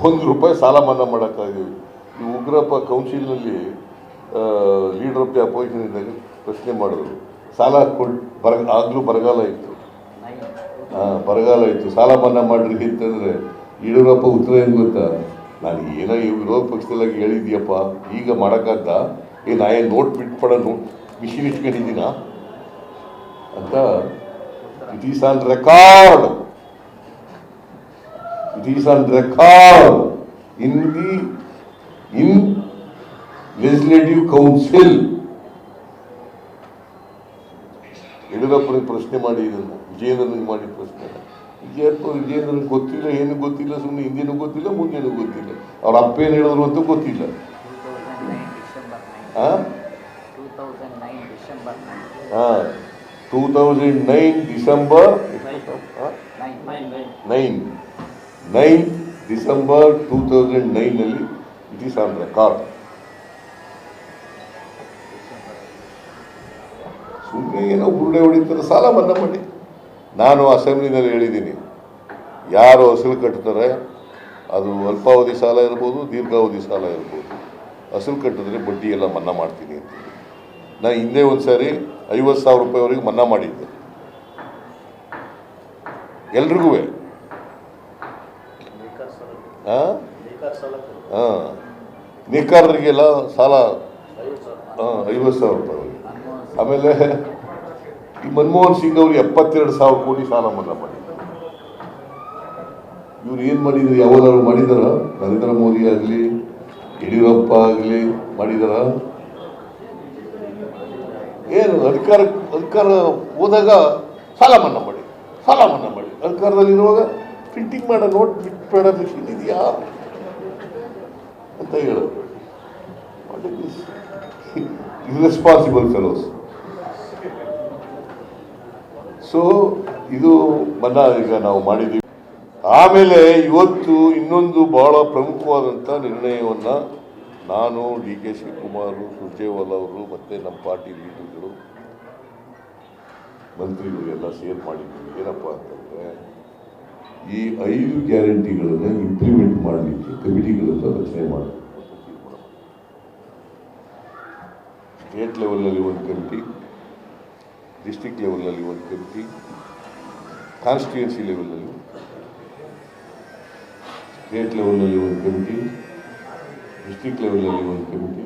₹1 ಸಾಲ ಮನ್ನಾ ಮಾಡೋಕ್ಕಾಗಿದ್ದೀವಿ. ಈ ಉಗ್ರಪ್ಪ ಕೌನ್ಸಿಲ್ನಲ್ಲಿ ಲೀಡರ್ ಆಫ್ ದಿ ಅಪೋಸಿಷನ್ ಇದ್ದಾಗ ಪ್ರಶ್ನೆ ಮಾಡಿದ್ರು, ಸಾಲ ಆಗಲೂ ಬರಗಾಲ ಇತ್ತು, ಸಾಲ ಮನ್ನಾ ಮಾಡ್ರಿ ಅಂತಂದರೆ ಯಡಿಯೂರಪ್ಪ ಉತ್ತರ ಏನು ಗೊತ್ತಾ, ನಾನು ಏನೋ ವಿರೋಧ ಪಕ್ಷದಲ್ಲಾಗಿ ಹೇಳಿದ್ಯಪ್ಪ, ಈಗ ಮಾಡೋಕ್ಕಾಗ್ದ, ನಾ ಏನು ನೋಟ್ ಬಿಟ್ಪಡ ಮಿಷಿನ್ ಇಟ್ಕೊಂಡಿದ್ದೀನ ಅಂತ. It is on record, in legislative council. ಯಡಿಯೂರಪ್ಪನಿಗೆ ಪ್ರಶ್ನೆ ಮಾಡಿ, ಇದನ್ನು ವಿಜಯೇಂದ್ರನಿಗೆ ಮಾಡಿ ಪ್ರಶ್ನೆ. ವಿಜಯೇಂದ್ರನಿಗೆ ಗೊತ್ತಿಲ್ಲ, ಏನು ಗೊತ್ತಿಲ್ಲ, ಸುಮ್ಮನೆ ಹಿಂದೇನೂ ಗೊತ್ತಿಲ್ಲ, ಮುಂದೇನೂ ಗೊತ್ತಿಲ್ಲ, ಅವ್ರ ಅಪ್ಪ ಏನು ಹೇಳಿದ್ರು ಅಂತ ಗೊತ್ತಿಲ್ಲ. 2009 December 9 December 2009 it is on record. ಸುಮ್ಮನೆ ಏನೋ ಬುರುಡೆ ಹೊಡಿತಾರೆ, ಸಾಲ ಮನ್ನಾ ಮಾಡಿ. ನಾನು ಅಸೆಂಬ್ಲಿನಲ್ಲಿ ಹೇಳಿದ್ದೀನಿ, ಯಾರು ಅಸಲು ಕಟ್ತಾರೆ ಅದು ಅಲ್ಪಾವಧಿ ಸಾಲ ಇರ್ಬೋದು, ದೀರ್ಘಾವಧಿ ಸಾಲ ಇರ್ಬೋದು, ಅಸಲು ಕಟ್ಟಿದ್ರೆ ಬಡ್ಡಿ ಎಲ್ಲ ಮನ್ನಾ ಮಾಡ್ತೀನಿ ಅಂತ. ನಾನು ಹಿಂದೆ ಒಂದು ಸಾರಿ ₹50,000ವರೆಗೆ ಮನ್ನಾ ಮಾಡಿದ್ದೆ ಎಲ್ರಿಗೂ. ನೇಕಾರರಿಗೆಲ್ಲ ಸಾಲ ₹50,000. ಆಮೇಲೆ ಈ ಮನಮೋಹನ್ ಸಿಂಗ್ ಅವರು 72,000 ಕೋಟಿ ಸಾಲ ಮನ್ನಾ ಮಾಡಿದ್ರು. ಇವ್ರು ಏನು ಮಾಡಿದ್ರು, ಯಾವಾಗಾದ್ರು ಮಾಡಿದಾರ? ನರೇಂದ್ರ ಮೋದಿ ಆಗಲಿ ಯಡಿಯೂರಪ್ಪ ಆಗಲಿ ಮಾಡಿದಾರ? ಏನು ಅಧಿಕಾರ ಹೋದಾಗ ಸಾಲ ಮನ್ನಾ ಮಾಡಿ, ಅಧಿಕಾರದಲ್ಲಿರುವಾಗ ಪ್ರಿಂಟಿಂಗ್ ಮಾಡೋ ನೋಟ್ ಬಿಟ್ಬೇಡ ಮಿಷಿನ್ ಇದೆಯಾ ಅಂತ ಹೇಳೋದು. Irresponsible fellows. ಸೊ ಇದು ಮನ್ನಾ ಈಗ ನಾವು ಮಾಡಿದ್ದೀವಿ. ಆಮೇಲೆ ಇವತ್ತು ಇನ್ನೊಂದು ಬಹಳ ಪ್ರಮುಖವಾದಂಥ ನಿರ್ಣಯವನ್ನು ನಾನು, DK ಶಿವಕುಮಾರ್, ಸುರ್ಜೇವಾಲಾ ಅವರು ಮತ್ತು ನಮ್ಮ ಪಾರ್ಟಿ ಲೀಡರ್ಗಳು, ಮಂತ್ರಿಗಳು ಎಲ್ಲ ಸೇರ್ ಮಾಡಿದ್ದೀವಿ. ಏನಪ್ಪ ಅಂತಂದರೆ, ಈ 5 ಗ್ಯಾರಂಟಿಗಳನ್ನು ಇಂಪ್ಲಿಮೆಂಟ್ ಮಾಡಲಿಕ್ಕೆ ಕಮಿಟಿಗಳನ್ನು ರಚನೆ ಮಾಡಬೇಕು. ಸ್ಟೇಟ್ ಲೆವೆಲ್ನಲ್ಲಿ ಒಂದು ಕಮಿಟಿ, ಡಿಸ್ಟಿಕ್ ಲೆವೆಲ್ನಲ್ಲಿ ಒಂದು ಕಮಿಟಿ, ಕಾನ್ಸ್ಟಿಟ್ಯೂನ್ಸಿ ಲೆವೆಲ್ನಲ್ಲಿ, ಸ್ಟೇಟ್ ಲೆವೆಲ್ನಲ್ಲಿ ಒಂದು ಕಮಿಟಿ, ಡಿಸ್ಟಿಕ್ ಲೆವೆಲ್ನಲ್ಲಿ ಒಂದು ಕಮಿಟಿ,